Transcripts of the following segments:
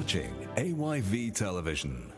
watching AYV Television.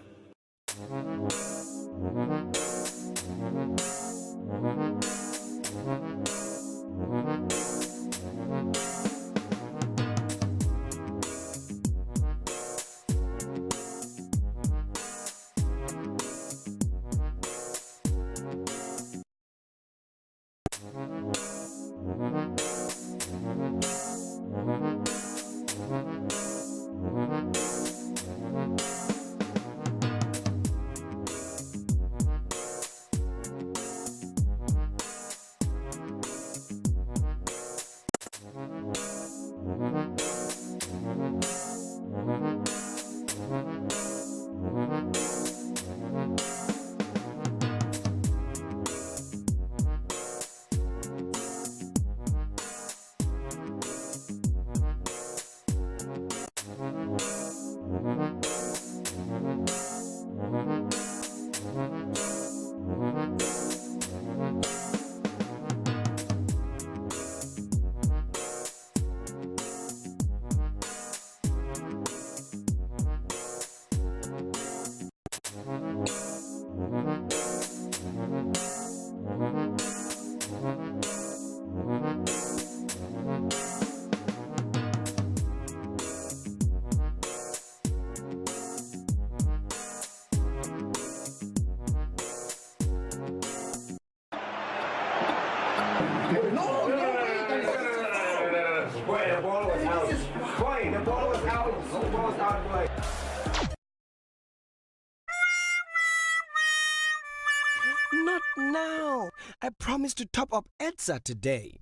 Not now. I promised to top up EDSA today.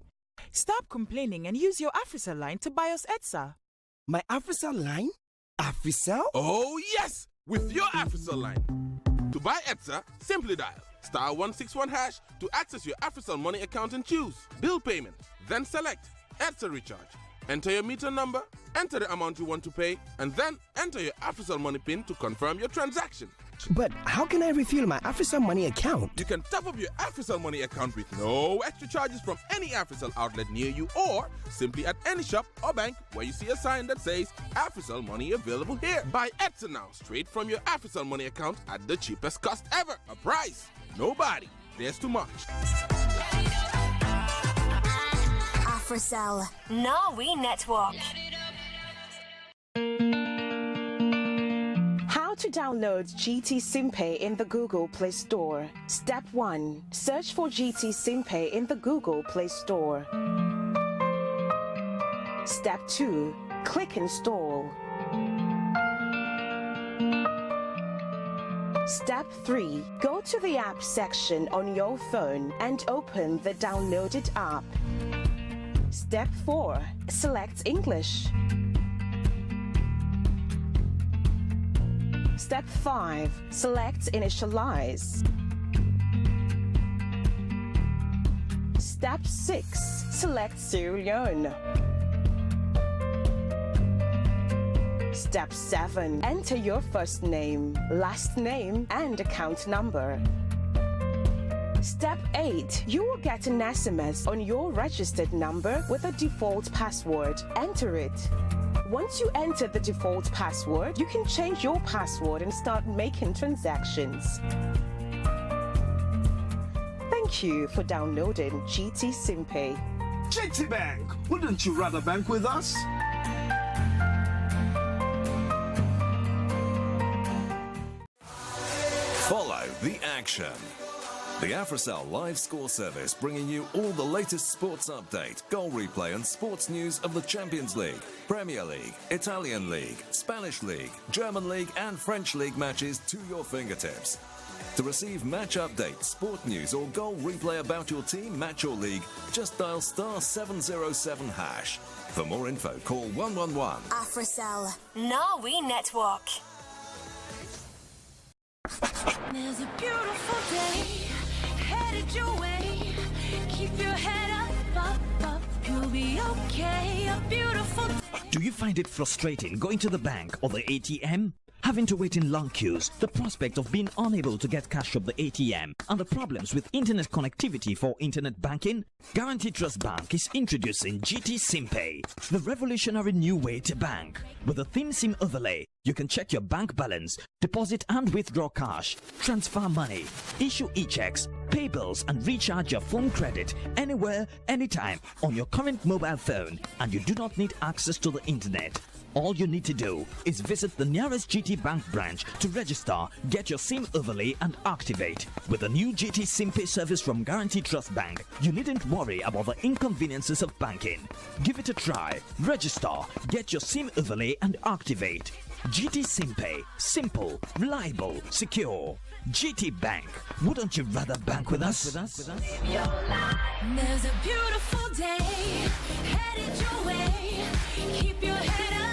Stop complaining and use your AfriCell line to buy us EDSA. My AfriCell line? AfriCell? Oh yes! With your AfriCell line. To buy EDSA, simply dial *161# to access your AfriCell money account and choose bill payment. Then select EDSA recharge. Enter your meter number, enter the amount you want to pay, and then enter your AfriCell money PIN to confirm your transaction. But how can I refill my AfriCell money account? You can top up your AfriCell money account with no extra charges from any AfriCell outlet near you, or simply at any shop or bank where you see a sign that says AfriCell money available here. Buy EDSA now straight from your AfriCell money account at the cheapest cost ever. A price nobody dares to match. AfriCell, Norway Network. How to download GT SimPay in the Google Play Store. Step 1. Search for GT SimPay in the Google Play Store. Step 2. Click Install. Step 3. Go to the app section on your phone and open the downloaded app. Step 4. Select English. Step 5. Select Initialize. Step 6. Select Syrian. Step 7. Enter your first name, last name, and account number. Step 8. You will get an SMS on your registered number with a default password. Enter it. Once you enter the default password, you can change your password and start making transactions. Thank you for downloading GT SimPay. GT Bank, wouldn't you rather bank with us? Follow the action. The AfriCell live score service bringing you all the latest sports update, goal replay and sports news of the Champions League, Premier League, Italian League, Spanish League, German League and French League matches to your fingertips. To receive match updates, sport news or goal replay about your team, match or league, just dial *707#. For more info, call 111. AfriCell, Norway Network. There's a beautiful day headed your way. Keep your head up, you'll be okay. A beautiful day. Do you find it frustrating going to the bank or the ATM? Having to wait in long queues, the prospect of being unable to get cash from the ATM, and the problems with internet connectivity for internet banking? Guaranty Trust Bank is introducing GT SimPay, the revolutionary new way to bank. With a thin SIM overlay, You can check your bank balance, deposit and withdraw cash, transfer money, issue e-checks, pay bills and recharge your phone credit anywhere, anytime on your current mobile phone, and you do not need access to the internet. All you need to do is visit the nearest GT Bank branch to register, get your SIM overlay and activate. With the new GT SIM Pay service from Guarantee Trust Bank, you needn't worry about the inconveniences of banking. Give it a try. Register, get your SIM overlay and activate. GT SIM Pay. Simple, reliable, secure. GT Bank. Wouldn't you rather bank with us? There's a beautiful day headed your way. Keep your head up.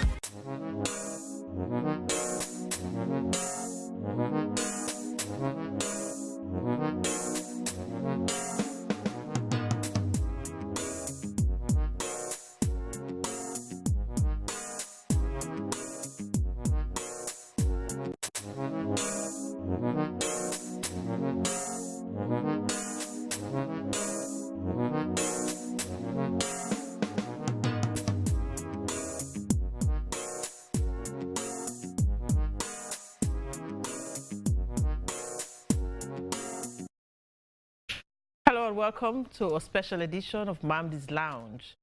Hello and welcome to a special edition of Mamdi's Lounge.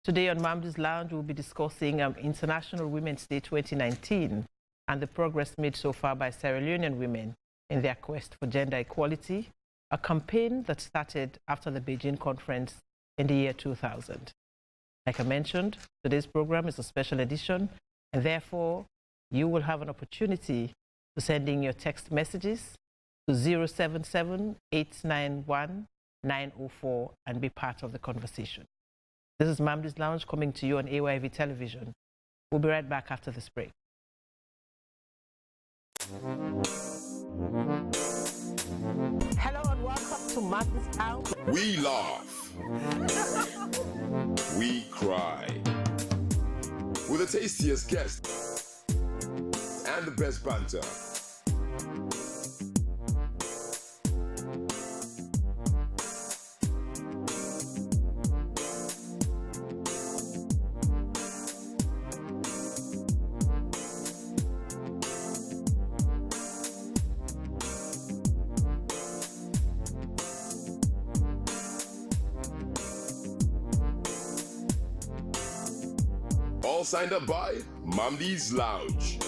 Today on Mamdi's Lounge, we'll be discussing International Women's Day 2019 and the progress made so far by Sierra Leonean women in their quest for gender equality, a campaign that started after the Beijing conference in the year 2000. Like I mentioned, today's program is a special edition, and therefore you will have an opportunity to send in your text messages to 077-891-904 and be part of the conversation. This is Mamdi's Lounge coming to you on AYV television. We'll be right back after this break. Hello and welcome to Mamdi's Lounge. We laugh. We cry. With the tastiest guests and the best banter. All signed up by Mamdi's Lounge.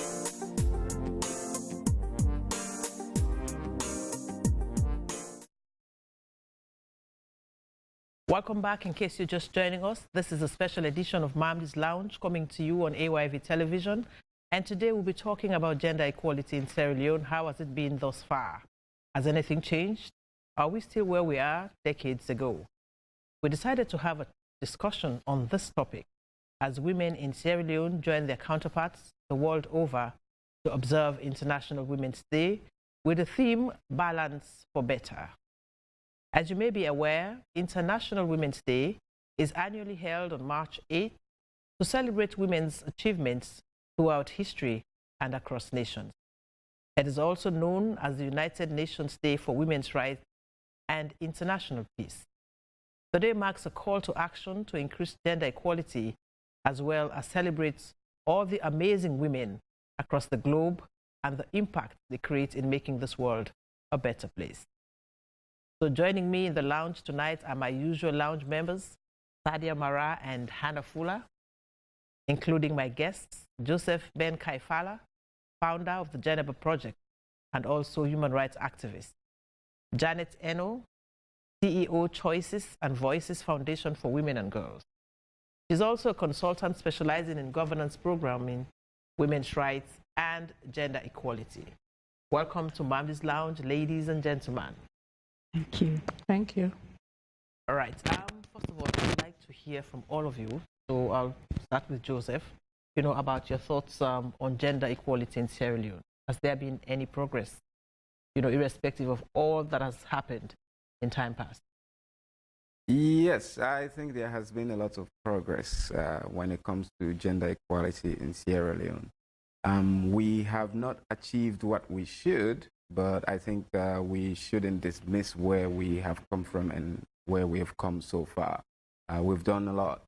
Welcome back. In case you're just joining us, this is a special edition of Mamdi's Lounge coming to you on AYV television. And today we'll be talking about gender equality in Sierra Leone. How has it been thus far? Has anything changed? Are we still where we are decades ago? We decided to have a discussion on this topic as women in Sierra Leone join their counterparts the world over to observe International Women's Day with the theme Balance for Better. As you may be aware, International Women's Day is annually held on March 8th to celebrate women's achievements throughout history and across nations. It is also known as the United Nations Day for Women's Rights and International Peace. Today marks a call to action to increase gender equality as well as celebrates all the amazing women across the globe and the impact they create in making this world a better place. So joining me in the lounge tonight are my usual lounge members, Sadia Mara and Hannah Fuller, including my guests, Joseph Ben Kaifala, founder of the Geneva Project and also human rights activist, Janet Eno, CEO Choices and Voices Foundation for Women and Girls. She's also a consultant specializing in governance programming, women's rights, and gender equality. Welcome to Mamdi's Lounge, ladies and gentlemen. Thank you. Thank you. All right. First of all, I'd like to hear from all of you. So I'll start with Joseph. About your thoughts on gender equality in Sierra Leone. Has there been any progress? Irrespective of all that has happened in time past. Yes, I think there has been a lot of progress when it comes to gender equality in Sierra Leone. We have not achieved what we should, but I think we shouldn't dismiss where we have come from and where we have come so far. We've done a lot.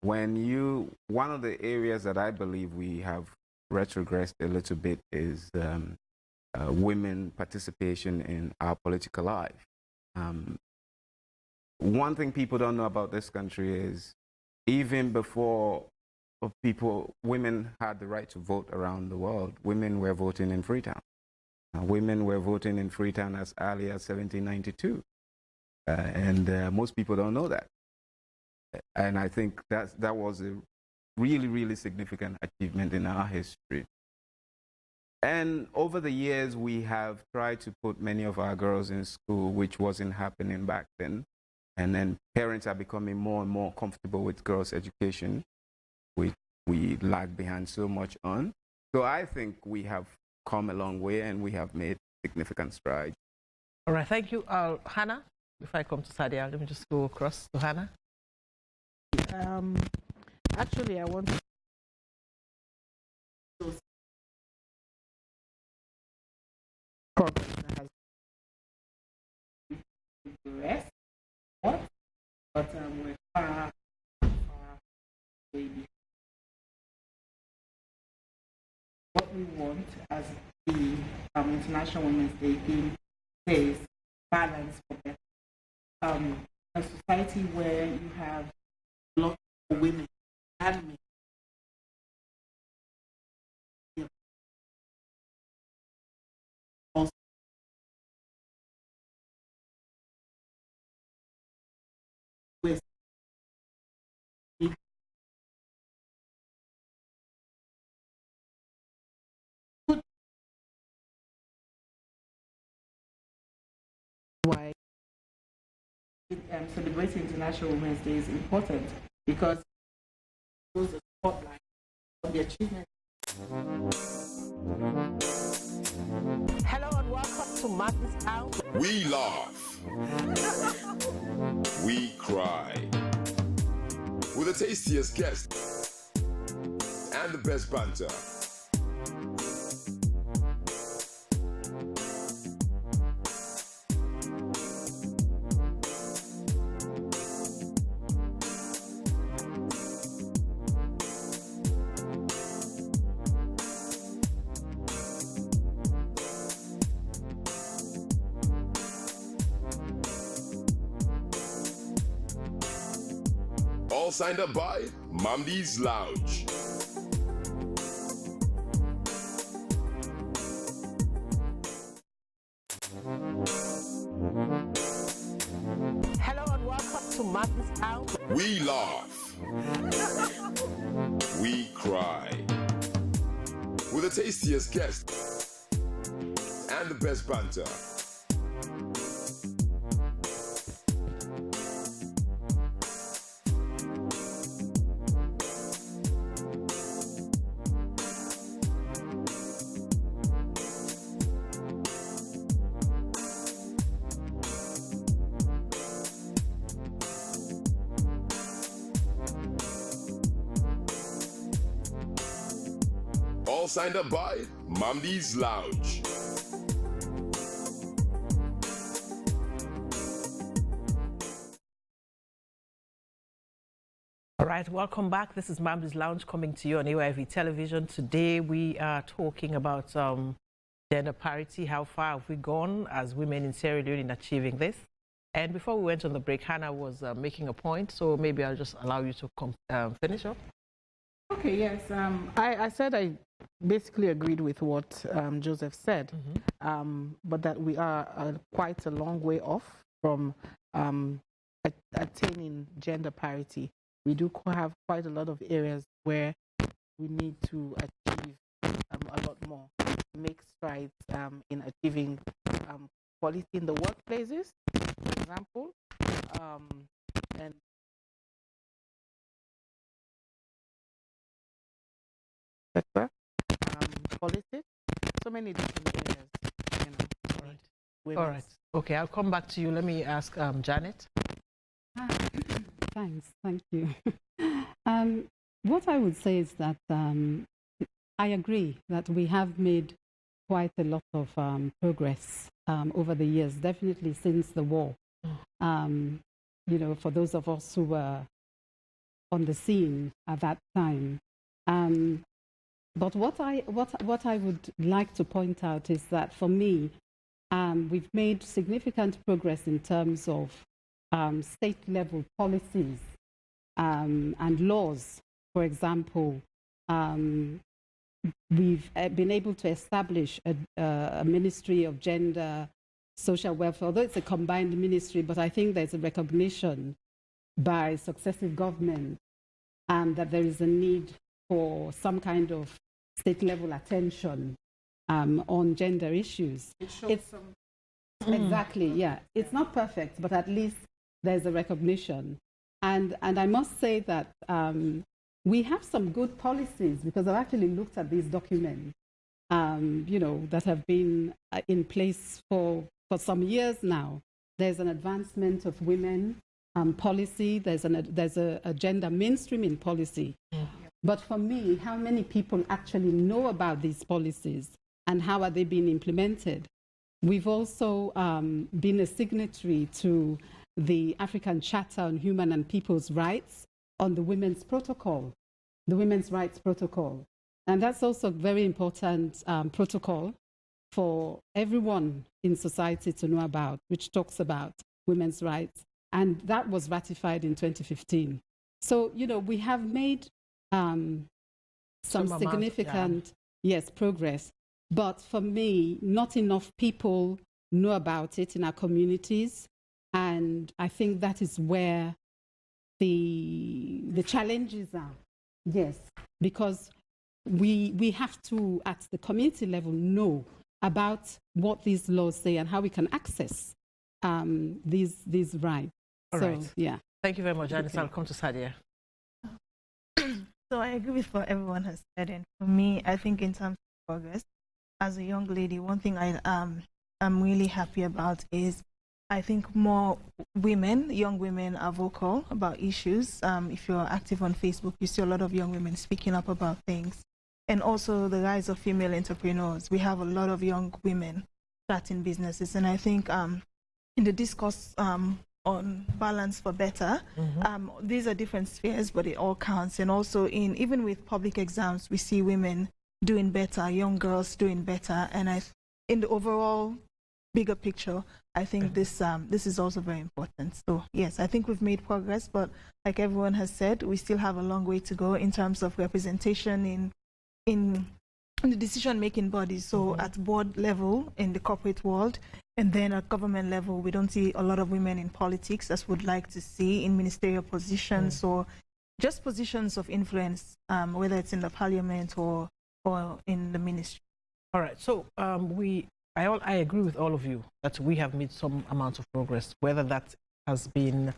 One of the areas that I believe we have retrogressed a little bit is women participation in our political life. One thing people don't know about this country is even before women had the right to vote around the world, women were voting in Freetown. Women were voting in Freetown as early as 1792. And most people don't know that. And I think that was a really, really significant achievement in our history. And over the years, we have tried to put many of our girls in school, which wasn't happening back then. And then parents are becoming more and more comfortable with girls' education, which we lag behind so much on. So I think we have come a long way and we have made significant strides. All right, thank you. Hannah, before I come to Sadia, let me just go across to Hannah. Actually, I want to progress that has progressed, but we're far way behind. What we want as the International Women's Day theme says, balance for better. A society where you have lots of women and men also with why celebrating International Women's Day is important, because it shows a spotlight on the achievements. Hello and welcome to Mamdi's House. We laugh. We cry. With the tastiest guests and the best banter. All signed up by Mamdi's Lounge. Hello and welcome to Mamdi's House. We laugh. We cry. With the tastiest guests and the best banter. All signed up by Mamdi's Lounge. All right, welcome back. This is Mamdi's Lounge coming to you on AYV Television. Today we are talking about gender parity. How far have we gone as women in Sierra Leone in achieving this? And before we went on the break, Hannah was making a point, so maybe I'll just allow you to finish up. Okay, yes. I said I basically agreed with what Joseph said, but that we are quite a long way off from attaining gender parity. We do have quite a lot of areas where we need to achieve a lot more, make strides in achieving quality in the workplaces, for example, and sector, politics, so many different areas. All right. Okay, I'll come back to you. Let me ask Janet. Thanks. Thank you. What I would say is that I agree that we have made quite a lot of progress over the years, definitely since the war. For those of us who were on the scene at that time. But what I would like to point out is that for me, we've made significant progress in terms of state-level policies and laws. For example, we've been able to establish a Ministry of Gender, Social Welfare, although it's a combined ministry, but I think there's a recognition by successive governments that there is a need for some kind of state-level attention on gender issues. Exactly, yeah. It's not perfect, but at least there's a recognition. And I must say that we have some good policies, because I've actually looked at these documents, that have been in place for some years now. There's an advancement of women policy. There's a gender mainstreaming policy. But for me, how many people actually know about these policies and how are they being implemented? We've also been a signatory to the African Charter on Human and People's Rights on the Women's Protocol, the Women's Rights Protocol. And that's also a very important protocol for everyone in society to know about, which talks about women's rights. And that was ratified in 2015. So, we have made some significant, progress. But for me, not enough people know about it in our communities. And I think that is where the challenges are. Yes, because we have to, at the community level, know about what these laws say and how we can access these rights. All so, right. Yeah. Thank you very much, Janice. I'll come to Sadia. So I agree with what everyone has said. And for me, I think in terms of progress, as a young lady, one thing I'm really happy about is I think more young women are vocal about issues. If you're active on Facebook, you see a lot of young women speaking up about things. And also the rise of female entrepreneurs. We have a lot of young women starting businesses. And I think in the discourse on balance for better, these are different spheres, but it all counts. And also even with public exams, we see women doing better, young girls doing better. And in the overall bigger picture, I think this is also very important. So yes, I think we've made progress, but like everyone has said, we still have a long way to go in terms of representation in the decision-making bodies. So at board level in the corporate world, and then at government level, we don't see a lot of women in politics as we'd like to see in ministerial positions or just positions of influence, whether it's in the parliament or in the ministry. All right. So I agree with all of you that we have made some amount of progress. Whether that has been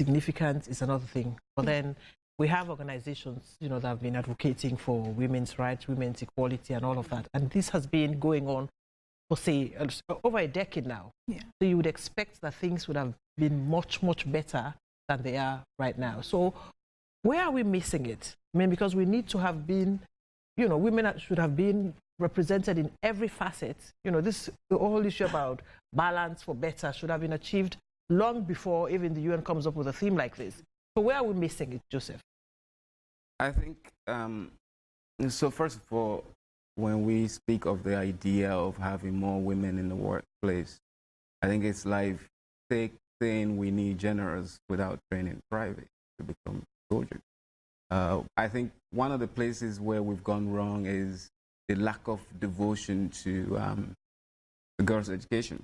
significant is another thing. But then we have organizations, that have been advocating for women's rights, women's equality, and all of that. And this has been going on for, say, over a decade now. Yeah. So you would expect that things would have been much, much better than they are right now. So where are we missing it? I mean, because we need to have been, women should have been represented in every facet. The whole issue about balance for better should have been achieved long before even the UN comes up with a theme like this. So where are we missing it, Joseph? I think, so first of all, when we speak of the idea of having more women in the workplace, I think it's like saying we need generals without training private to become soldiers. I think one of the places where we've gone wrong is the lack of devotion to the girls' education.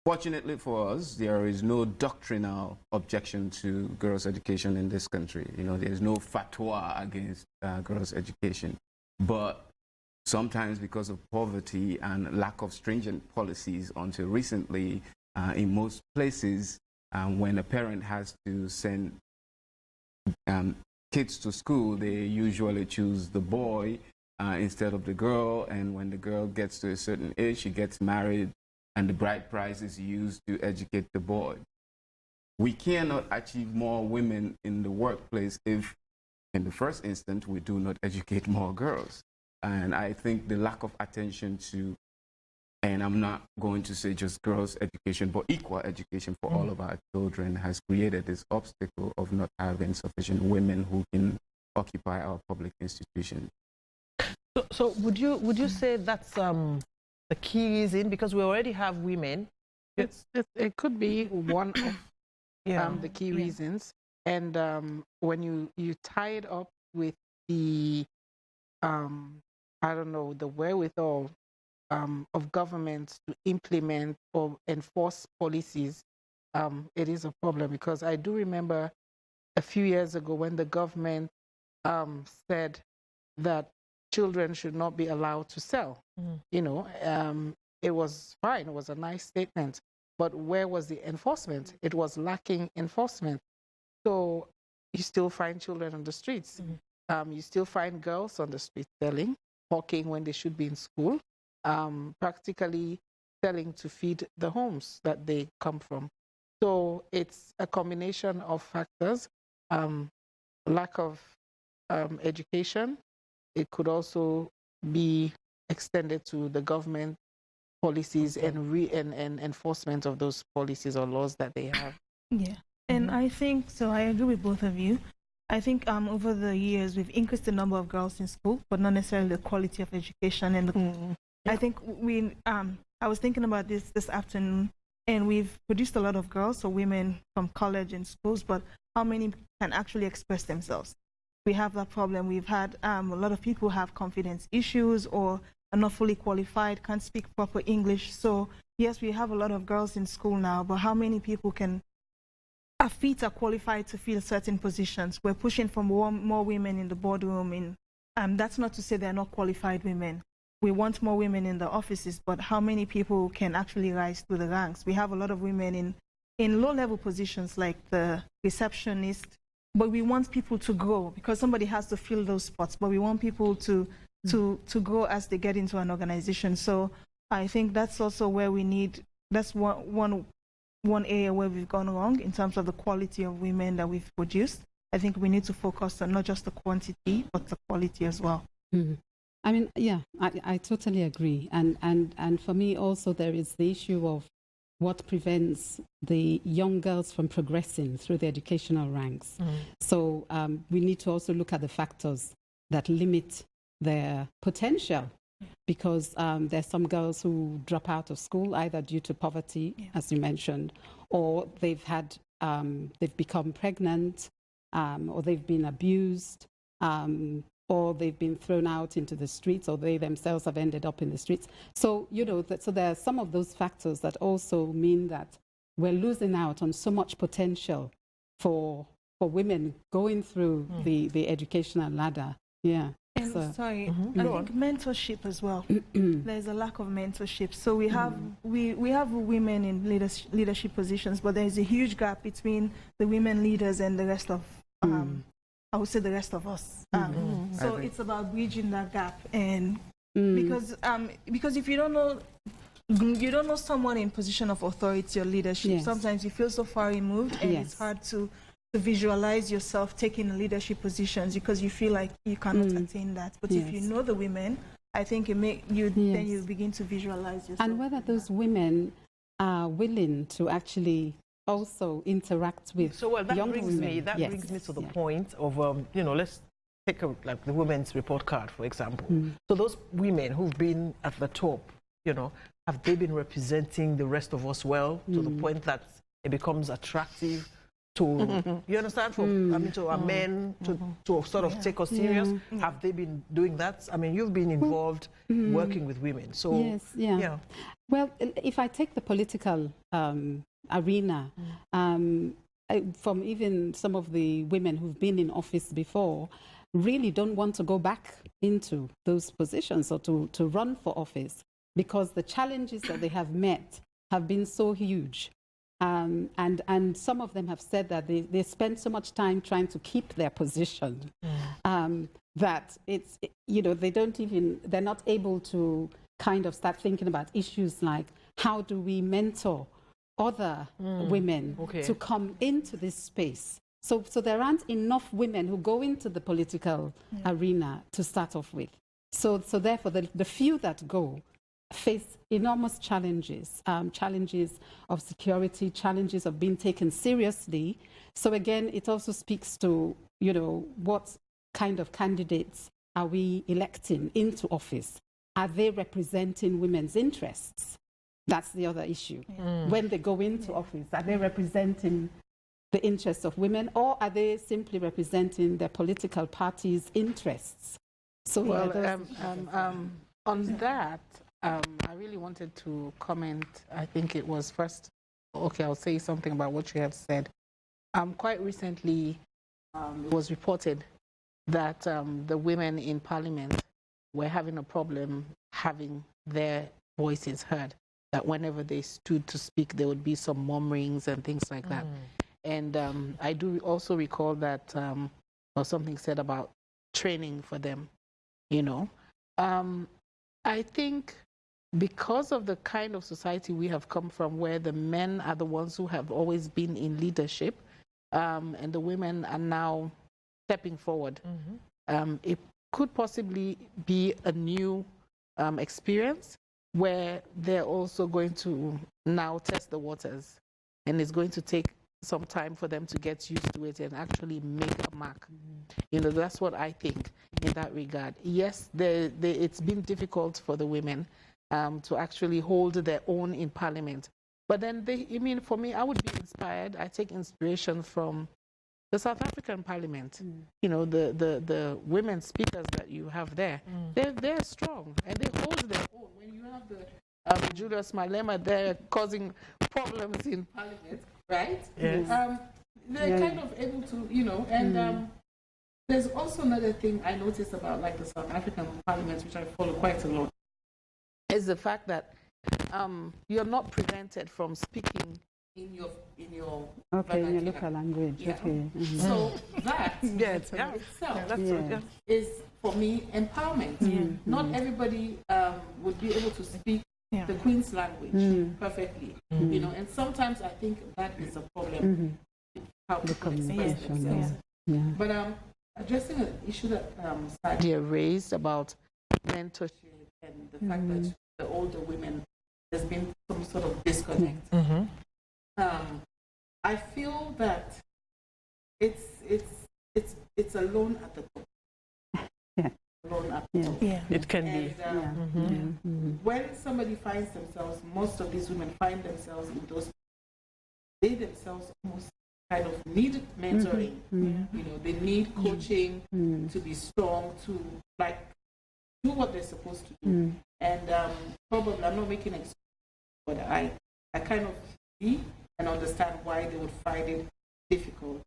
Fortunately for us, there is no doctrinal objection to girls' education in this country. There's no fatwa against girls' education. But sometimes because of poverty and lack of stringent policies until recently, in most places, when a parent has to send kids to school, they usually choose the boy instead of the girl. And when the girl gets to a certain age, she gets married, and the bride price is used to educate the boy. We cannot achieve more women in the workplace if, in the first instance, we do not educate more girls. And I think the lack of attention to, and I'm not going to say just girls' education, but equal education for all of our children has created this obstacle of not having sufficient women who can occupy our public institutions. So would you say that's the key reason, because we already have women? It could be one of the key reasons, and when you tie it up with the I don't know, the wherewithal of governments to implement or enforce policies, it is a problem. Because I do remember a few years ago when the government said that children should not be allowed to sell. You know, it was fine. It was a nice statement. But where was the enforcement? It was lacking enforcement. So you still find children on the streets. You still find girls on the street selling, hawking when they should be in school, practically selling to feed the homes that they come from. So it's a combination of factors, lack of education. It could also be extended to the government policies and enforcement of those policies or laws that they have. Yeah, and I think, so I agree with both of you. I think over the years, we've increased the number of girls in school, but not necessarily the quality of education. And I think I was thinking about this afternoon, and we've produced a lot of girls, so women from college and schools, but how many can actually express themselves? We have that problem. We've had a lot of people have confidence issues or are not fully qualified, can't speak proper English. So yes, we have a lot of girls in school now, but how many people our feet are qualified to fill certain positions? We're pushing for more women in the boardroom. That's not to say they're not qualified women. We want more women in the offices, but how many people can actually rise through the ranks? We have a lot of women in low-level positions like the receptionist, but we want people to grow because somebody has to fill those spots, but we want people to grow as they get into an organization. So I think that's also where that's one area where we've gone wrong in terms of the quality of women that we've produced. I think we need to focus on not just the quantity, but the quality as well. I mean, yeah, I totally agree. And for me also, there is the issue of what prevents the young girls from progressing through the educational ranks. So we need to also look at the factors that limit their potential, because there's some girls who drop out of school either due to poverty, as you mentioned, or they've become pregnant, or they've been abused, or they've been thrown out into the streets, or they themselves have ended up in the streets. So, so there are some of those factors that also mean that we're losing out on so much potential for women going through the educational ladder. Yeah. And I think mentorship as well. There's a lack of mentorship. So we have we have women in leadership positions, but there's a huge gap between the women leaders and the rest of I would say the rest of us. So it's about bridging that gap, and because if you don't know someone in position of authority or leadership, sometimes you feel so far removed, and it's hard to visualize yourself taking leadership positions because you feel like you cannot attain that. But if you know the women, I think then you begin to visualize yourself. And whether those women are willing to actually also interact with young women. That brings me to the point of let's take like the women's report card, for example. So those women who've been at the top, have they been representing the rest of us well to the point that it becomes attractive to you understand to our men to sort of take us serious? Have they been doing that? I mean, you've been involved working with women, so well, if I take the political arena, from even some of the women who've been in office before, really don't want to go back into those positions or to run for office because the challenges that they have met have been so huge. And some of them have said that they spend so much time trying to keep their position that they're not able to kind of start thinking about issues like how do we mentor other women to come into this space. So there aren't enough women who go into the political arena to start off with. So therefore the few that go face enormous challenges, challenges of security, challenges of being taken seriously. So again, it also speaks to, what kind of candidates are we electing into office? Are they representing women's interests? That's the other issue. When they go into office, are they representing the interests of women, or are they simply representing their political party's interests? So on that, I really wanted to comment. I think it was first. Okay, I'll say something about what you have said. Quite recently, it was reported that the women in Parliament were having a problem having their voices heard. That whenever they stood to speak, there would be some murmurings and things like that. And I do also recall that or something said about training for them. You know, I think because of the kind of society we have come from, where the men are the ones who have always been in leadership, and the women are now stepping forward, it could possibly be a new experience where they're also going to now test the waters, and it's going to take some time for them to get used to it and actually make a mark. You know, that's what I think in that regard. Yes, it's been difficult for the women to actually hold their own in Parliament. But then, for me, I would be inspired. I take inspiration from the South African Parliament. You know, the women speakers that you have there, they're strong and they hold their own. When you have the Julius Malema there causing problems in Parliament, right? Yes. They're kind of able to, you know, and there's also another thing I noticed about like the South African Parliament, which I follow quite a lot, is the fact that you're not prevented from speaking in your in your local language. Yeah. Okay. So that itself is for me empowerment. Not everybody would be able to speak the Queen's language perfectly, you know, and sometimes I think that is a problem. How people express themselves. But addressing an issue that Sadia raised about mentorship and the fact that the older women, there's been some sort of disconnect. I feel that it's alone at the top. Alone at the top. It can be. When somebody finds themselves, most of these women find themselves in those, they themselves almost kind of need mentoring. You know, they need coaching to be strong, to like do what they're supposed to do. And probably, I'm not making excuses, but I kind of see and understand why they would find it difficult.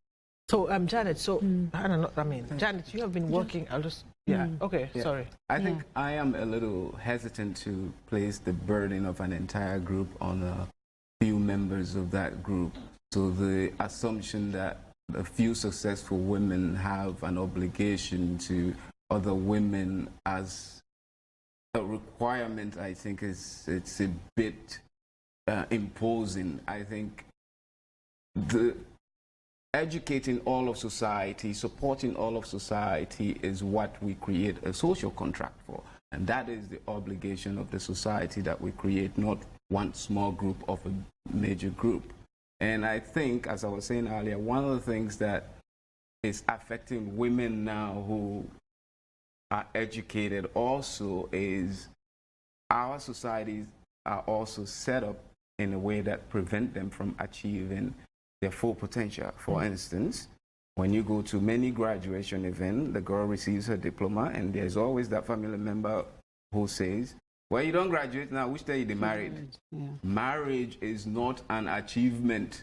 So, Janet, Janet, you have been working, sorry. I think I am a little hesitant to place the burden of an entire group on a few members of that group. So the assumption that a few successful women have an obligation to other women as a requirement, I think it's a bit imposing. I think the educating all of society, supporting all of society is what we create a social contract for. And that is the obligation of the society that we create, not one small group of a major group. And I think, as I was saying earlier, one of the things that is affecting women now who are educated also is our societies are also set up in a way that prevent them from achieving their full potential. For instance, when you go to many graduation events, the girl receives her diploma and there's always that family member who says, well, you don't graduate now, which day you married? Marriage is not an achievement.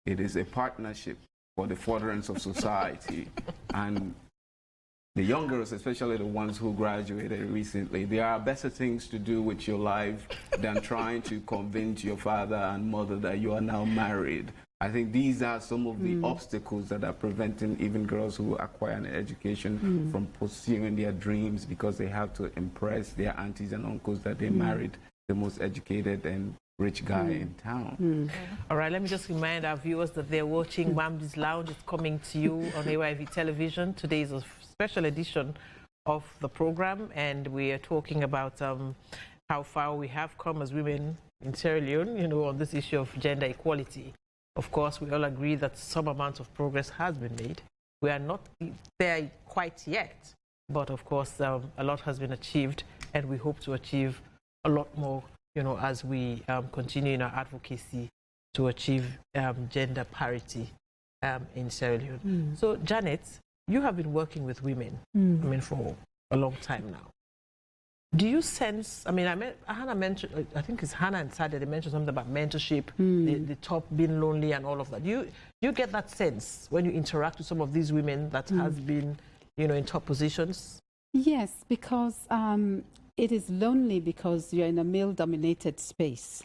It is a partnership for the furtherance of society. And the young girls, especially the ones who graduated recently, there are better things to do with your life than trying to convince your father and mother that you are now married. I think these are some of the obstacles that are preventing even girls who acquire an education from pursuing their dreams, because they have to impress their aunties and uncles that they married the most educated and rich guy in town. All right, let me just remind our viewers that they're watching Mamdi's Lounge. It's coming to you on AYV Television. Today is a special edition of the program, and we are talking about how far we have come as women in Sierra Leone, you know, on this issue of gender equality. Of course, we all agree that some amount of progress has been made, We are not there quite yet, but of course, a lot has been achieved, and we hope to achieve a lot more, you know, as we continue in our advocacy to achieve gender parity in Sierra Leone. So, Janet, you have been working with women, I mean, for a long time now. Do you sense, I mean, Hannah mentioned, I think it's Hannah and Sada, they mentioned something about mentorship, the top being lonely and all of that. You get that sense when you interact with some of these women that has been, you know, in top positions? Yes, because it is lonely because you're in a male-dominated space.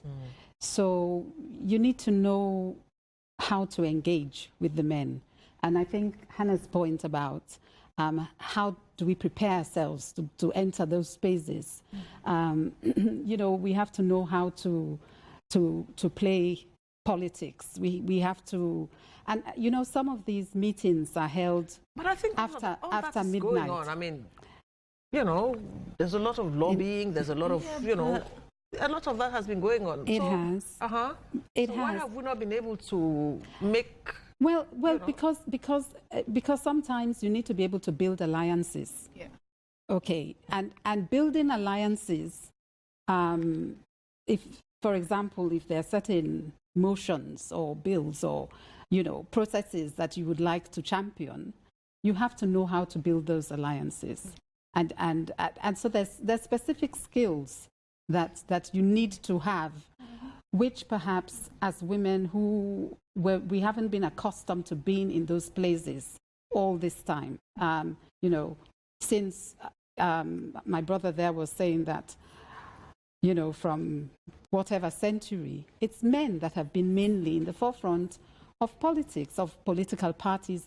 So you need to know how to engage with the men. And I think Hannah's point about how do we prepare ourselves to enter those spaces? You know, we have to know how to play politics. We have to, and you know, some of these meetings are held after midnight. Going on. I mean, you know, there's a lot of lobbying. There's a lot of, you know, a lot of that has been going on. It has. It has. Why have we not been able to make? Well, because sometimes you need to be able to build alliances. Yeah. Okay, and building alliances, if, for example, if there are certain motions or bills or, you know, processes that you would like to champion, you have to know how to build those alliances, and so there's specific skills that you need to have, which perhaps as women we haven't been accustomed to being in those places all this time. You know, since my brother there was saying that, you know, from whatever century, it's men that have been mainly in the forefront of politics, of political parties.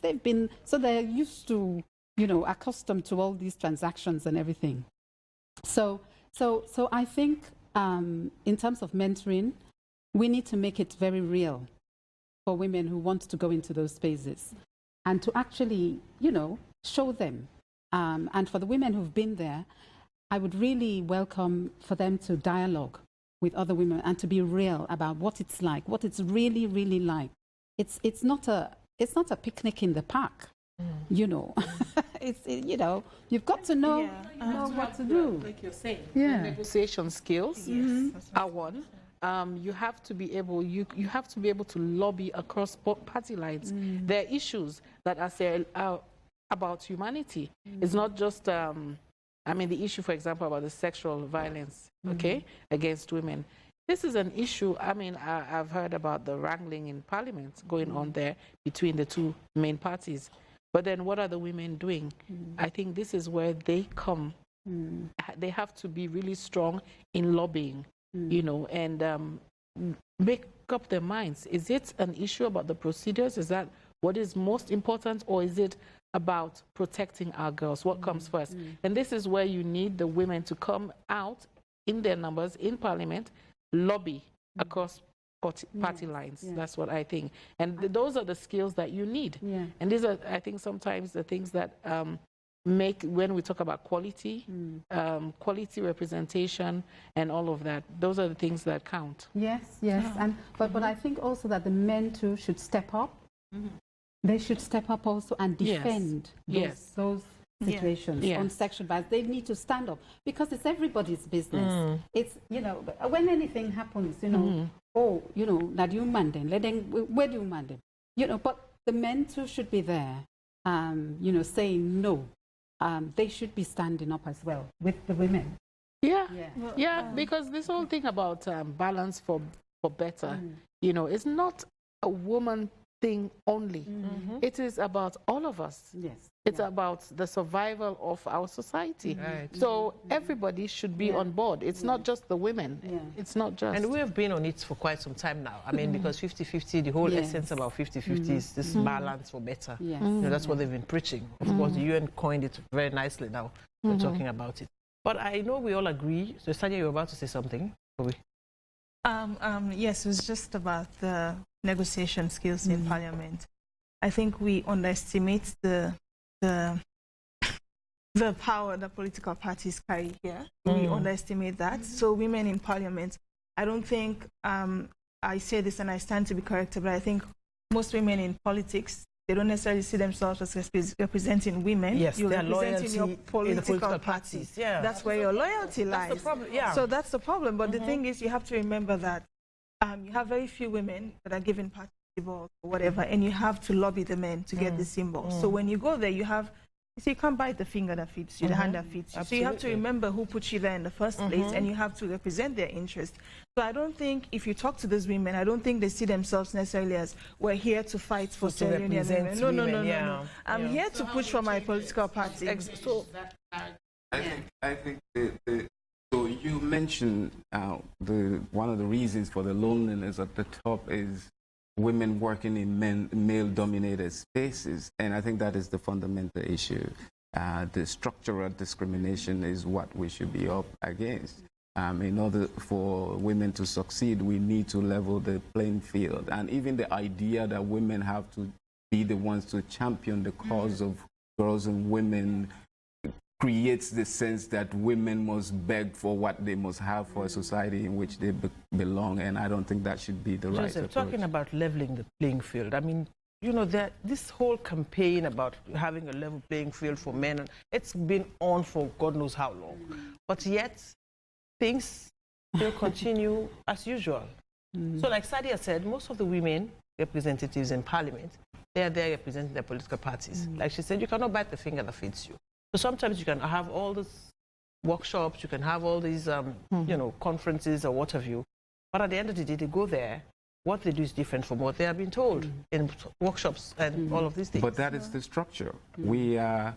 So they're used to, you know, accustomed to all these transactions and everything. So I think in terms of mentoring, we need to make it very real for women who want to go into those spaces and to actually, you know, show them. And for the women who've been there, I would really welcome for them to dialogue with other women and to be real about what it's like, what it's really, really like. It's not a picnic in the park, you know. You know, you've got to know, know what to do. Like you're saying, Yeah. negotiation skills are one. You have to be able to lobby across party lines. There are issues that are about humanity. It's not just I mean, the issue, for example, about the sexual violence, against women. This is an issue. I mean, I've heard about the wrangling in Parliament going on there between the two main parties. But then what are the women doing? I think this is where they come. They have to be really strong in lobbying, you know, and make up their minds. Is it an issue about the procedures? Is that what is most important, or is it about protecting our girls? What comes first? And this is where you need the women to come out in their numbers in Parliament, lobby across party lines. That's what I think. And those are the skills that you need. And these are, I think, sometimes the things that make, when we talk about quality, quality representation and all of that, those are the things that count. Yes. And but I think also that the men too should step up. They should step up also and defend those situations on sexual violence. They need to stand up because it's everybody's business. It's, you know, when anything happens, you know, oh, you know, that you man them, let them, where do you man them? You know, but the men too should be there, you know, saying no. They should be standing up as well with the women. Because this whole thing about balance for better, you know, it's not a woman thing only. It is about all of us. It's about the survival of our society. So everybody should be on board. It's not just the women. It's not just. And we have been on it for quite some time now. I mean, because 50-50, the whole essence about 50-50 is this balance for better. You know, that's what they've been preaching. Of course, the UN coined it very nicely now. We're talking about it. But I know we all agree. So, Sanya, you're about to say something? Yes, it was just about the negotiation skills in Parliament. I think we underestimate the power that political parties carry here. We underestimate that. So women in Parliament, I don't think, I say this and I stand to be corrected, but I think most women in politics they don't necessarily see themselves as representing women. Yes, you're their representing your loyalty political, in the political parties. parties. Yeah, that's where your loyalty lies. That's the problem. Yeah. So that's the problem. But the thing is, you have to remember that you have very few women that are given party symbols or whatever, and you have to lobby the men to get the symbols. So when you go there, you can't bite the finger that feeds you, the hand that feeds you. Absolutely. So you have to remember who put you there in the first place, and you have to represent their interest. So I don't think, if you talk to these women, I don't think they see themselves necessarily as, we're here to fight for Sierra Leonean women. No. I'm here to push for my political party. So I think so you mentioned one of the reasons for the loneliness at the top is women working in male-dominated spaces, and I think that is the fundamental issue. The structural discrimination is what we should be up against. In order for women to succeed, we need to level the playing field, and even the idea that women have to be the ones to champion the cause of girls and women creates the sense that women must beg for what they must have for a society in which they belong, and I don't think that should be the right approach. Talking about leveling the playing field, I mean, you know, that this whole campaign about having a level playing field for men, it's been on for God knows how long, but yet things still continue as usual. So like Sadia said, most of the women representatives in parliament, they are there representing their political parties. Like she said, you cannot bite the finger that feeds you. So sometimes you can have all these workshops, you can have all these, you know, conferences or what have you. But at the end of the day, they go there. What they do is different from what they have been told in workshops and all of these things. But that is the structure. We are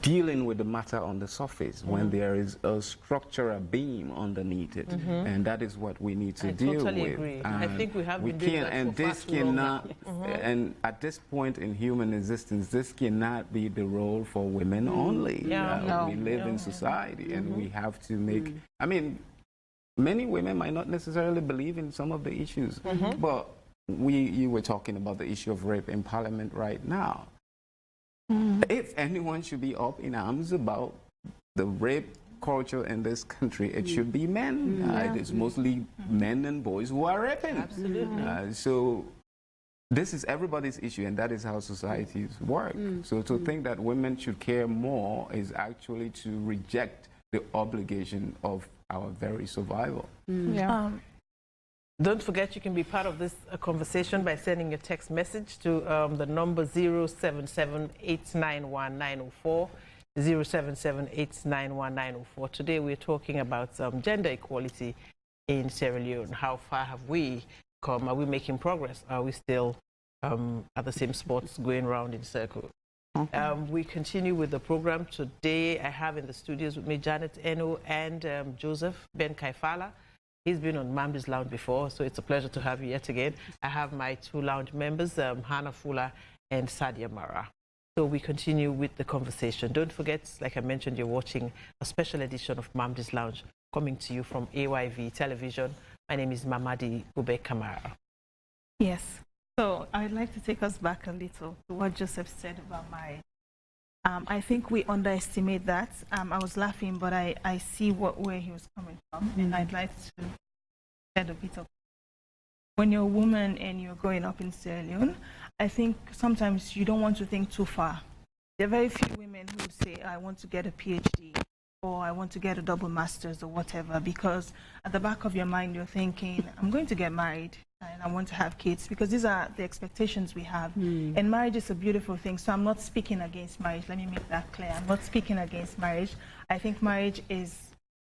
dealing with the matter on the surface when there is a structural beam underneath it, and that is what we need to deal totally with. Agree. I think we have been doing that and for this cannot, and at this point in human existence, this cannot be the role for women only. We live in society, and we have to make. I mean, many women might not necessarily believe in some of the issues, but you were talking about the issue of rape in Parliament right now. If anyone should be up in arms about the rape culture in this country, it should be men. It's mostly men and boys who are raping. Absolutely. So this is everybody's issue, and that is how societies work. So to think that women should care more is actually to reject the obligation of our very survival. Don't forget, you can be part of this conversation by sending a text message to the number 077-891-904, 077-891-904. Today we're talking about gender equality in Sierra Leone. How far have we come? Are we making progress? Are we still at the same spots going round in circles? We continue with the program. Today I have in the studios with me Janet Eno and Joseph Ben Kaifala. He's been on Mamdi's Lounge before, so it's a pleasure to have you yet again. I have my two lounge members, Hannah Fuller and Sadia Mara. So we continue with the conversation. Don't forget, like I mentioned, you're watching a special edition of Mamdi's Lounge coming to you from AYV Television. My name is Mamdi Ube Kamara. yes. So I'd like to take us back a little to what Joseph said about marriage. I think we underestimate that. I was laughing, but I see where he was coming from, and I'd like to shed a bit of. When you're a woman and you're growing up in Sierra Leone, I think sometimes you don't want to think too far. There are very few women who would say, I want to get a PhD, or I want to get a double master's, or whatever, because at the back of your mind you're thinking, I'm going to get married and I want to have kids, because these are the expectations we have. And marriage is a beautiful thing, so I'm not speaking against marriage. Let me make that clear. I'm not speaking against marriage. I think marriage is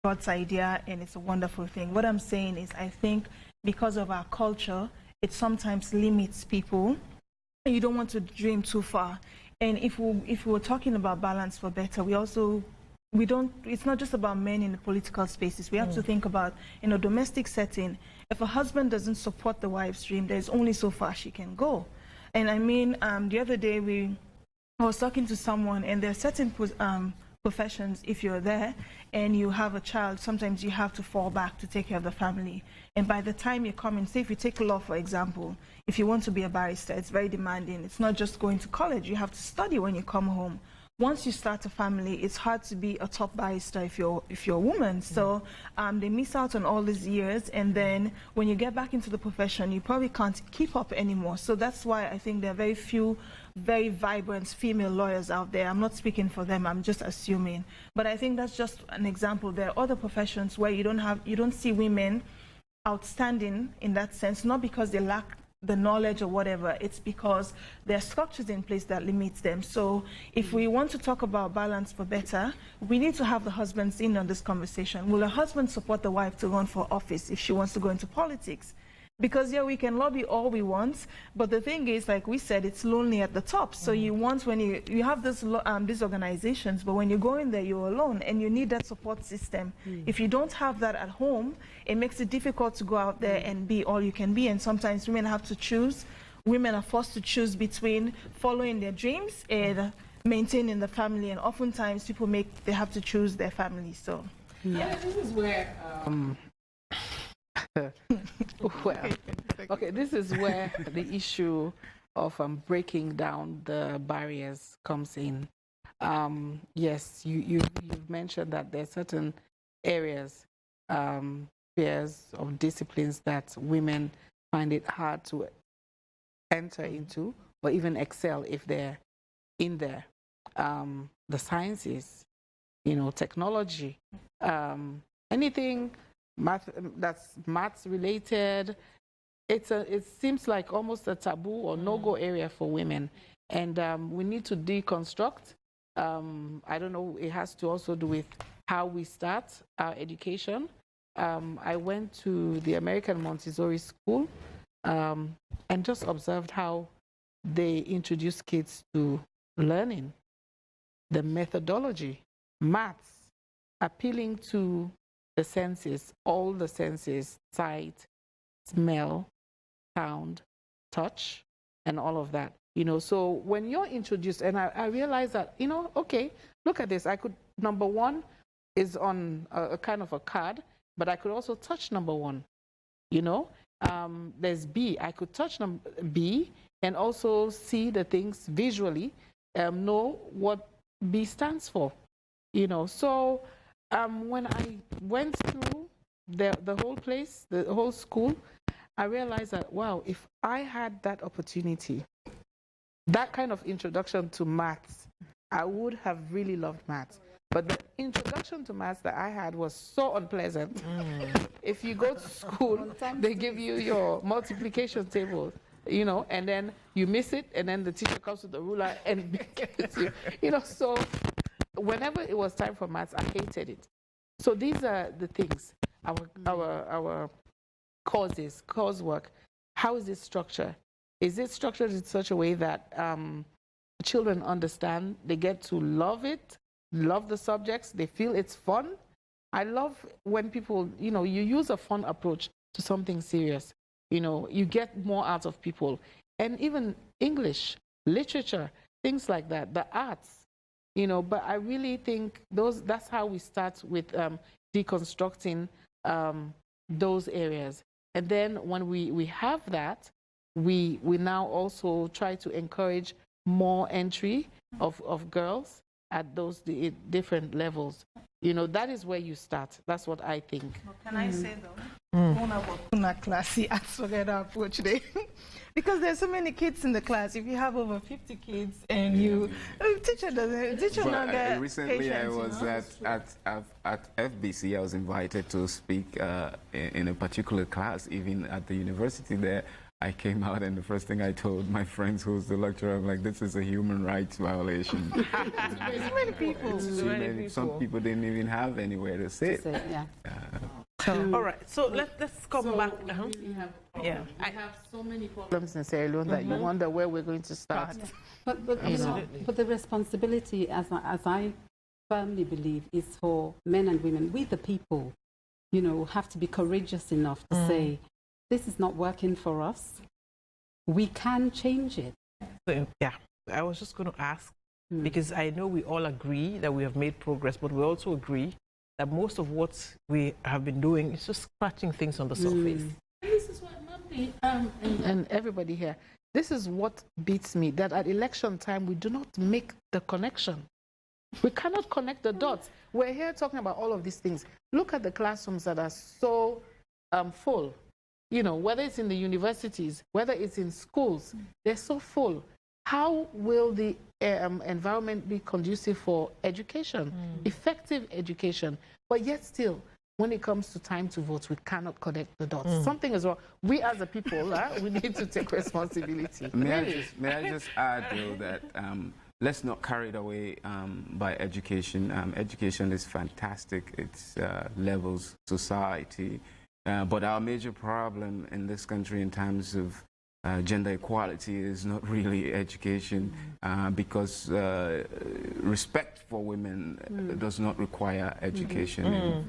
God's idea and it's a wonderful thing. What I'm saying is, I think because of our culture, it sometimes limits people. You don't want to dream too far. And if we were talking about balance for better, it's not just about men in the political spaces. We have to think about, in a domestic setting, if a husband doesn't support the wife's dream, there's only so far she can go. And I mean, the other day I was talking to someone, and there are certain professions, if you're there and you have a child, sometimes you have to fall back to take care of the family. And by the time you come in, say if you take law, for example, if you want to be a barrister, it's very demanding. It's not just going to college. You have to study when you come home. once you start a family, it's hard to be a top barrister if you're a woman. So they miss out on all these years, and then when you get back into the profession, you probably can't keep up anymore. So that's why I think there are very few very vibrant female lawyers out there. I'm not speaking for them, I'm just assuming. But I think that's just an example. There are other professions where you don't see women outstanding in that sense, not because they lack the knowledge or whatever, it's because there are structures in place that limits them. So if we want to talk about balance for better, we need to have the husbands in on this conversation. Will a husband support the wife to run for office if she wants to go into politics? Because yeah, we can lobby all we want, but the thing is, like we said, it's lonely at the top. So you want, when you have this, these organizations, but when you go in there, you're alone, and you need that support system. If you don't have that at home, it makes it difficult to go out there and be all you can be. And sometimes women have to choose. Women are forced to choose between following their dreams and maintaining the family. And oftentimes, they have to choose their family. So yeah, this is where. Well, okay, this is where the issue of breaking down the barriers comes in. Yes, you've mentioned that there are certain areas, spheres of disciplines that women find it hard to enter into or even excel if they're in there. The sciences, technology, anything that's maths related, it seems like almost a taboo or no-go area for women, and we need to deconstruct. I don't know, it has to also do with how we start our education. I went to the American Montessori school and just observed how they introduce kids to learning, the methodology, maths, appealing to the senses, all the senses, sight, smell, sound, touch, and all of that. So when you're introduced, and I realized that, okay, look at this. I could, number one is on a kind of a card, but I could also touch number one. There's B. I could touch B and also see the things visually, know what B stands for. So when I went through the whole place, the whole school, I realized that, wow, if I had that opportunity, that kind of introduction to maths, I would have really loved maths. But the introduction to maths that I had was so unpleasant. If you go to school, they give you your multiplication table, and then you miss it, and then the teacher comes with the ruler and gives you, so whenever it was time for maths, I hated it. So these are the things, our coursework. How is it structured? Is it structured in such a way that children understand, they get to love it, love the subjects, they feel it's fun? I love when people, you use a fun approach to something serious. You get more out of people. And even English, literature, things like that, the arts. But I really think that's how we start with deconstructing those areas. And then when we have that, we now also try to encourage more entry of girls at those different levels. That is where you start. That's what I think. Well, can I say though, classy approach there. Because there's so many kids in the class. If you have over 50 kids and teacher not get recently patience, I was at FBC. I was invited to speak in a particular class, even at the university there. I came out and the first thing I told my friends who's the lecturer, I'm like, this is a human rights violation. Too many people. Some people didn't even have anywhere to sit. All right, so let's come back. We have so many problems in Sierra Leone that you wonder where we're going to start. But the responsibility, as I firmly believe, is for men and women. We, the people, have to be courageous enough to say, this is not working for us. We can change it. So, I was just going to ask, because I know we all agree that we have made progress, but we also agree that most of what we have been doing is just scratching things on the surface. And this is what Mamdi and everybody here, this is what beats me, that at election time we do not make the connection. We cannot connect the dots. We're here talking about all of these things. Look at the classrooms that are so full. You know, whether it's in the universities, whether it's in schools, they're so full. How will the environment be conducive for education, effective education? But yet still, when it comes to time to vote, we cannot connect the dots. Something is wrong. We as a people, we need to take responsibility. May I just add, though, that let's not carry it away by education. Education is fantastic. It levels society. But our major problem in this country in terms of gender equality is not really education, because respect for women does not require education.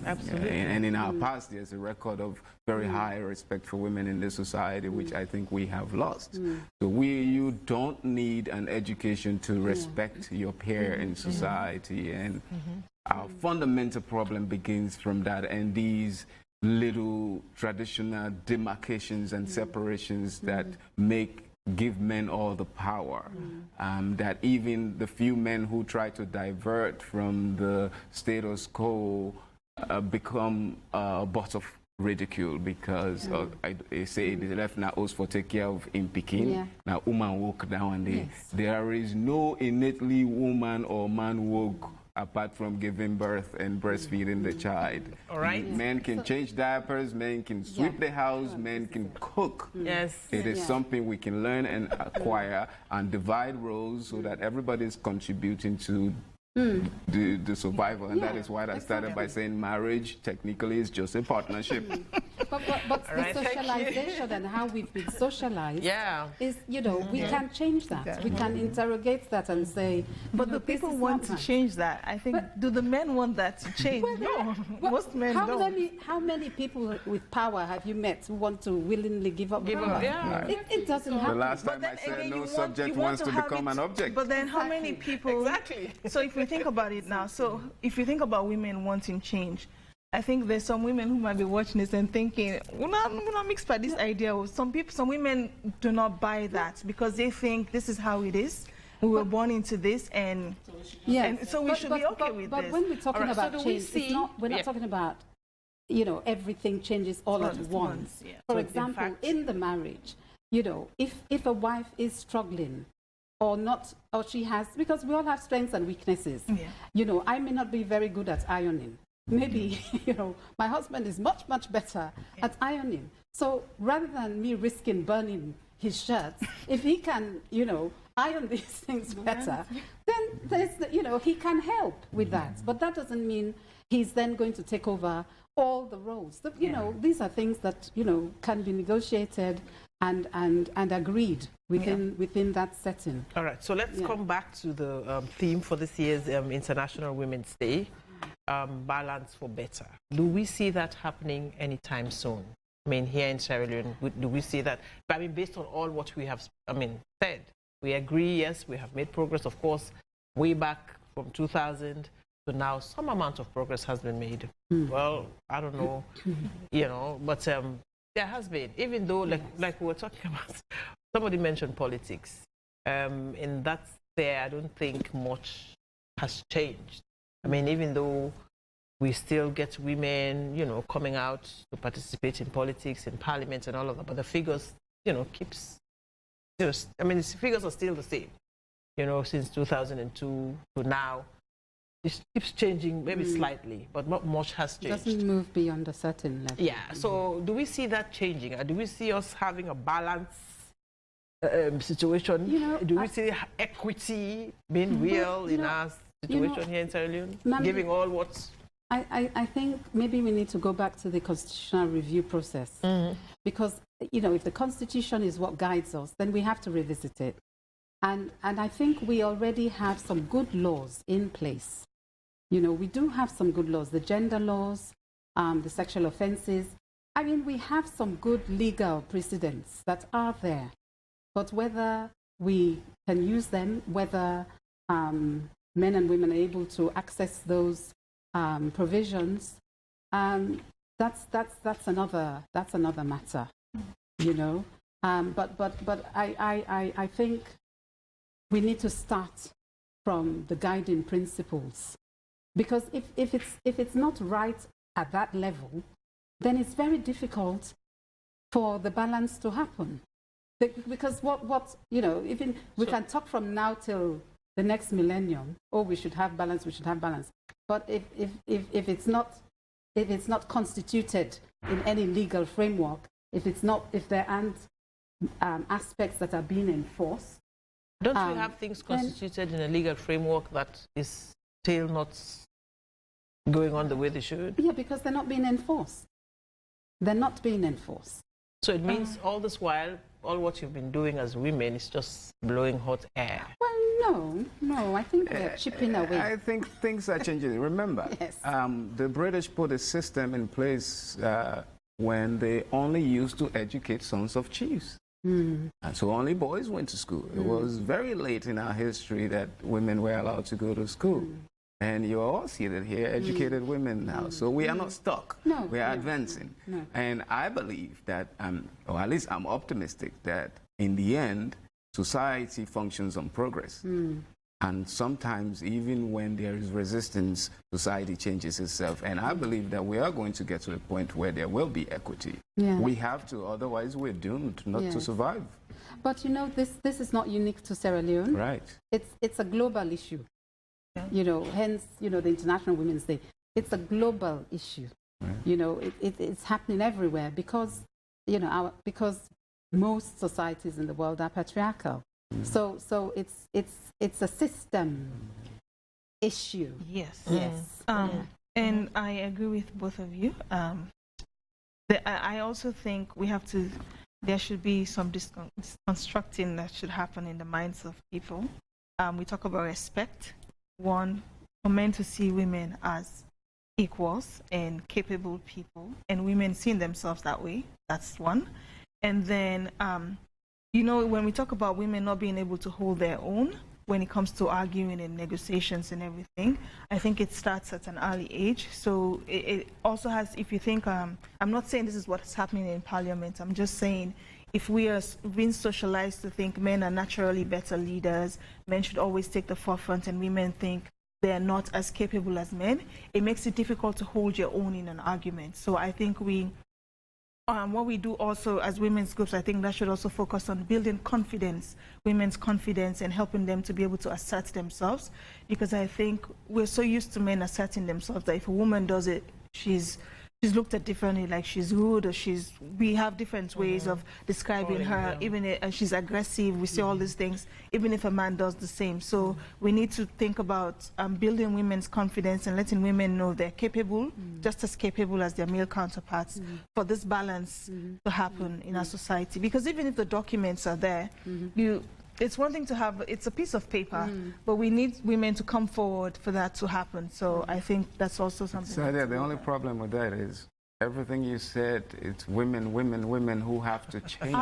Absolutely. And in our past, there's a record of very high respect for women in this society, which I think we have lost. So you don't need an education to respect your peer in society. And our fundamental problem begins from that, and these little traditional demarcations and separations that give men all the power, that even the few men who try to divert from the status quo become a butt of ridicule, because I say the left now owes for take care of in Peking. Now woman walk down and there is no innately woman or man woke apart from giving birth and breastfeeding the child. All right. Men can change diapers, men can sweep the house, men can cook. Yes. It is something we can learn and acquire and divide roles so that everybody is contributing to the survival. And that is why I started by saying marriage technically is just a partnership. But the socialization and how we've been socialized is, you know, we can change that. We can interrogate that and say, but the people want to change that. I think, do the men want that to change? No, most men don't. How many people with power have you met who want to willingly give up power? It doesn't happen. The last time I said no subject wants to become an object. But then how many people? Exactly. So if we think about it now, so if you think about women wanting change, I think there's some women who might be watching this and thinking, we're not mixed by this idea. Some women do not buy that because they think this is how it is. We were born into this, and so we should be okay with this. But when we're talking about change, we're not talking about, you know, everything changes all at once. For example, in the marriage, you know, if a wife is struggling, or she has, because we all have strengths and weaknesses. You know, I may not be very good at ironing. Maybe, you know, my husband is much, much better at ironing. So rather than me risking burning his shirts, if he can, you know, iron these things better, then you know, he can help with that. But that doesn't mean he's then going to take over all the roles. You know, these are things that, you know, can be negotiated and agreed within that setting. All right, so let's come back to the theme for this year's International Women's Day. Balance for better. Do we see that happening anytime soon? I mean, here in Sierra Leone, do we see that? But I mean, based on all what we have, said, we agree, yes, we have made progress, of course, way back from 2000 to now, some amount of progress has been made. Well, I don't know, you know, but there has been, even though, like we were talking about, somebody mentioned politics. In that sphere, I don't think much has changed. I mean, even though we still get women, you know, coming out to participate in politics, in parliament and all of that, but the figures, you know, the figures are still the same, you know, since 2002 to now. It keeps changing, maybe slightly, but not much has changed. It doesn't move beyond a certain level. Yeah, so do we see that changing? Do we see us having a balance situation? You know, do we see equity being real in our situation here in Sierra Leone? Giving all what... I think maybe we need to go back to the constitutional review process. Because, you know, if the Constitution is what guides us, then we have to revisit it. And I think we already have some good laws in place. You know, we do have some good laws, the gender laws, the sexual offenses. I mean, we have some good legal precedents that are there. But whether we can use them, whether men and women are able to access those provisions, that's another matter, you know. But I think we need to start from the guiding principles. Because if it's not right at that level, then it's very difficult for the balance to happen. Because what even we can talk from now till the next millennium, oh, we should have balance, we should have balance. But if it's not constituted in any legal framework, if there aren't aspects that are being enforced. Don't we have things constituted in a legal framework that is still not going on the way they should? Yeah, because they're not being enforced. They're not being enforced. So it means all this while, all what you've been doing as women is just blowing hot air. Well, no, I think we're chipping away. I think things are changing. Remember, yes. The British put a system in place when they only used to educate sons of chiefs. And so only boys went to school. It was very late in our history that women were allowed to go to school. And you all see that here, educated women now. So we are not stuck. No, we are advancing. No. And I believe that, or at least I'm optimistic that in the end, society functions on progress. And sometimes, even when there is resistance, society changes itself. And I believe that we are going to get to a point where there will be equity. Yeah. We have to, otherwise we're doomed not to survive. But this is not unique to Sierra Leone. Right. It's a global issue. Hence, the International Women's Day. It's a global issue. Right. It's happening everywhere because, because most societies in the world are patriarchal. So it's a system issue. Yes. Yes. And I agree with both of you. I also think there should be some constructing that should happen in the minds of people. We talk about respect. One, for men to see women as equals and capable people, and women seeing themselves that way. That's one. And then, when we talk about women not being able to hold their own when it comes to arguing and negotiations and everything, I think it starts at an early age. So it also has, if you think, I'm not saying this is what's happening in Parliament, I'm just saying if we are being socialized to think men are naturally better leaders, men should always take the forefront, and women think they are not as capable as men, it makes it difficult to hold your own in an argument. So I think what we do also as women's groups, I think that should also focus on building confidence, women's confidence, and helping them to be able to assert themselves. Because I think we're so used to men asserting themselves that if a woman does it, she's looked at differently, like she's rude, or we have different ways of describing her, even if she's aggressive, we see all these things, even if a man does the same. So we need to think about building women's confidence and letting women know they're capable, just as capable as their male counterparts, for this balance to happen in our society. Because even if the documents are there, it's one thing to have, it's a piece of paper, but we need women to come forward for that to happen. So I think that's also something. So the only problem with that is everything you said, it's women who have to change.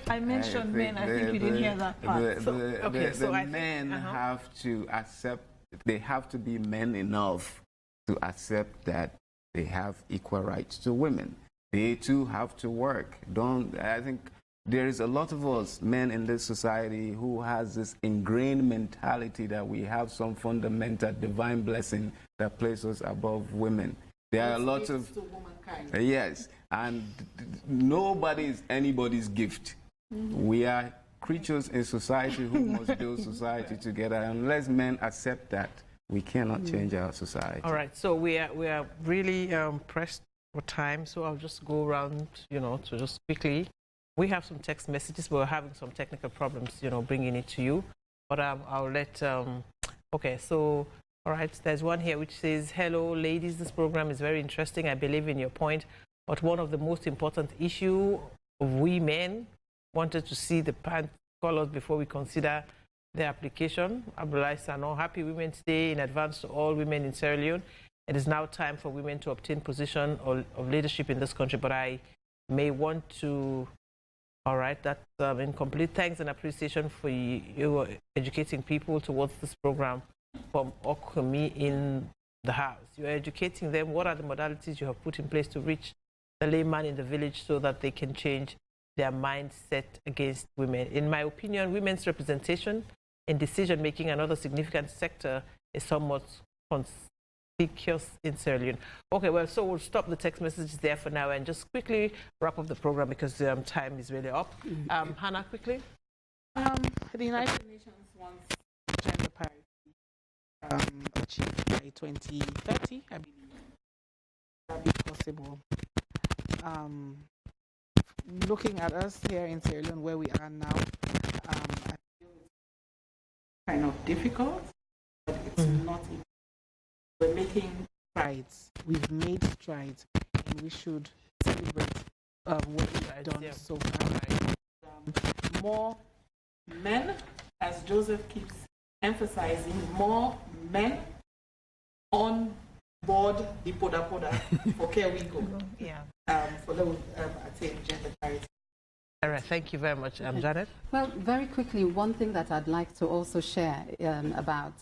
I mentioned men, I think you didn't hear that part. The men have to accept, they have to be men enough to accept that they have equal rights to women. They too have to work. I think there is a lot of us men in this society who has this ingrained mentality that we have some fundamental divine blessing that places us above women. There are a lot of yes, and nobody is anybody's gift. We are creatures in society who must build society together. Unless men accept that, we cannot change our society. All right, so we are really pressed for time, so I'll just go around, to just quickly. We have some text messages, but we're having some technical problems, bringing it to you. But I'll let, okay, so, all right, there's one here which says, hello, ladies, this program is very interesting. I believe in your point, but one of the most important issue of we men wanted to see the pant colors before we consider the application. Abdullah Sano, happy Women's Day in advance to all women in Sierra Leone. It is now time for women to obtain position of leadership in this country, but I may want to. All right, that's incomplete. Thanks and appreciation for you educating people towards this program from Okumi in the house. You're educating them. What are the modalities you have put in place to reach the layman in the village so that they can change their mindset against women? In my opinion, women's representation in decision making, another significant sector, is somewhat conspicuous in Sierra Leone. Okay, well, so we'll stop the text messages there for now and just quickly wrap up the program because time is really up. Hannah, quickly. The United Nations wants gender parity achieved by 2030. I believe that be possible. Looking at us here in Sierra Leone, where we are now, I feel it's kind of difficult, but it's not easy. We're making strides. We've made strides, and we should celebrate what we've done so far. More men, as Joseph keeps emphasizing, more men on board the Poda for Care We Go. For those attain gender parity. All right, thank you very much, Janet. Well, very quickly, one thing that I'd like to also share about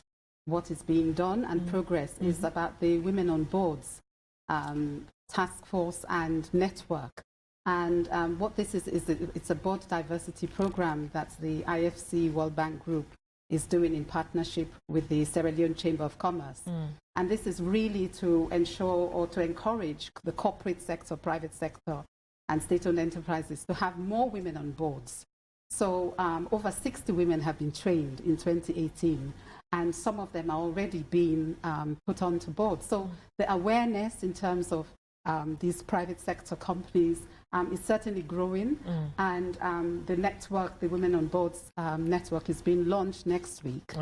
what is being done and progress is about the Women on Boards task force and network. And what this is it's a board diversity program that the IFC World Bank Group is doing in partnership with the Sierra Leone Chamber of Commerce. And this is really to ensure or to encourage the corporate sector, private sector, and state-owned enterprises to have more women on boards. So over 60 women have been trained in 2018, and some of them are already being put onto board. So the awareness in terms of these private sector companies is certainly growing, and the network, the Women on Boards network, is being launched next week,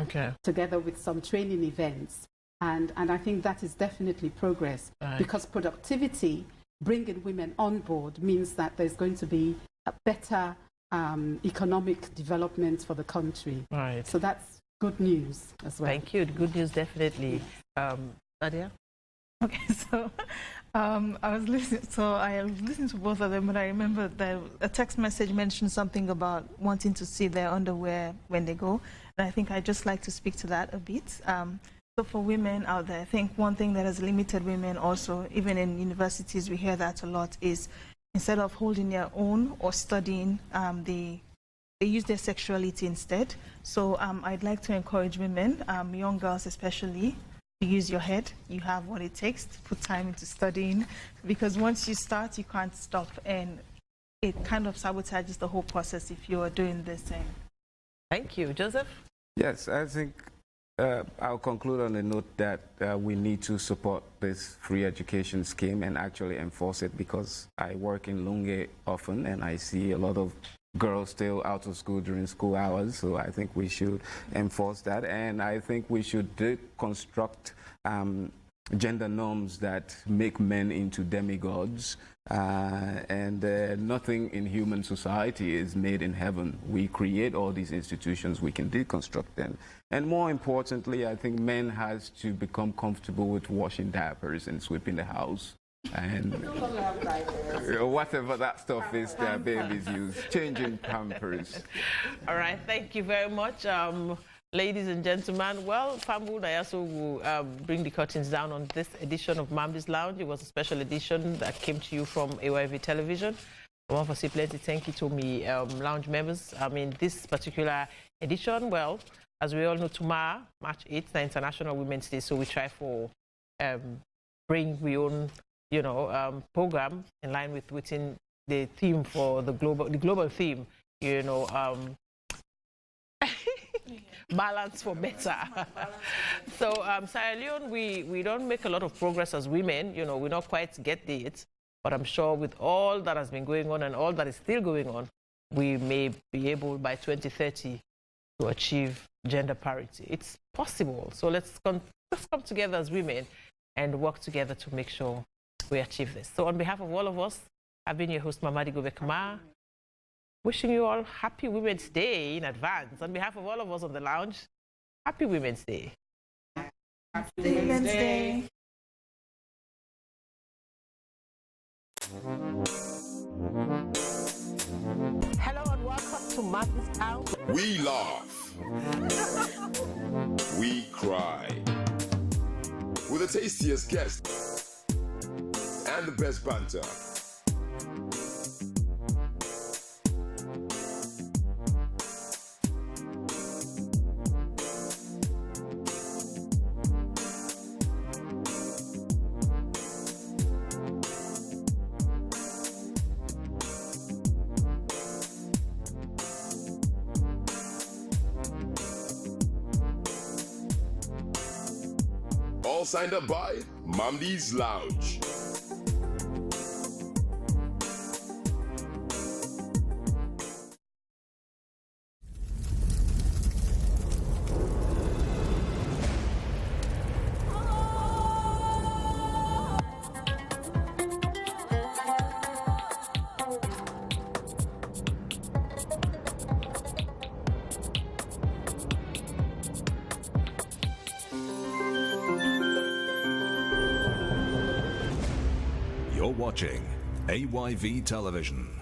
together with some training events. And I think that is definitely progress, because productivity, bringing women on board, means that there's going to be a better economic development for the country. So that's good news as well. Thank you. Good news, definitely. Nadia? Okay, so I was listening to both of them, but I remember that a text message mentioned something about wanting to see their underwear when they go, and I think I'd just like to speak to that a bit. So for women out there, I think one thing that has limited women also, even in universities we hear that a lot, is instead of holding their own or studying, they use their sexuality instead. So I'd like to encourage women, young girls especially, to use your head. You have what it takes to put time into studying, because once you start, you can't stop, and it kind of sabotages the whole process if you are doing this thing. Thank you. Joseph? Yes, I think I'll conclude on the note that we need to support this free education scheme and actually enforce it, because I work in Lunge often and I see a lot of girls still out of school during school hours, so I think we should enforce that, and I think we should deconstruct gender norms that make men into demigods, and nothing in human society is made in heaven. We create all these institutions, we can deconstruct them, and more importantly, I think men has to become comfortable with washing diapers and sweeping the house, and whatever that stuff is that babies use, changing pampers. All right, thank you very much, ladies and gentlemen. Well, Fambu Nayaso will bring the curtains down on this edition of Mamdi's Lounge. It was a special edition that came to you from AYV Television. I want to say plenty thank you to me lounge members. I mean, this particular edition, well, as we all know, tomorrow, March 8th, the International Women's Day, so we try for bring we own program in line with within the theme for the global theme, balance for better. So Sierra Leone, we don't make a lot of progress as women, we don't quite get it, but I'm sure with all that has been going on and all that is still going on, we may be able by 2030 to achieve gender parity. It's possible. So let's come together as women and work together to make sure we achieve this. So on behalf of all of us, I've been your host, Mamdi Gobekama, wishing you all happy Women's Day in advance. On behalf of all of us on the lounge, happy Women's Day. Happy Women's Day. Hello and welcome to Mamdi's Lounge. We laugh. We cry. With the tastiest guests and the best banter. all signed up by Mamdi's Lounge. You're watching AYV Television.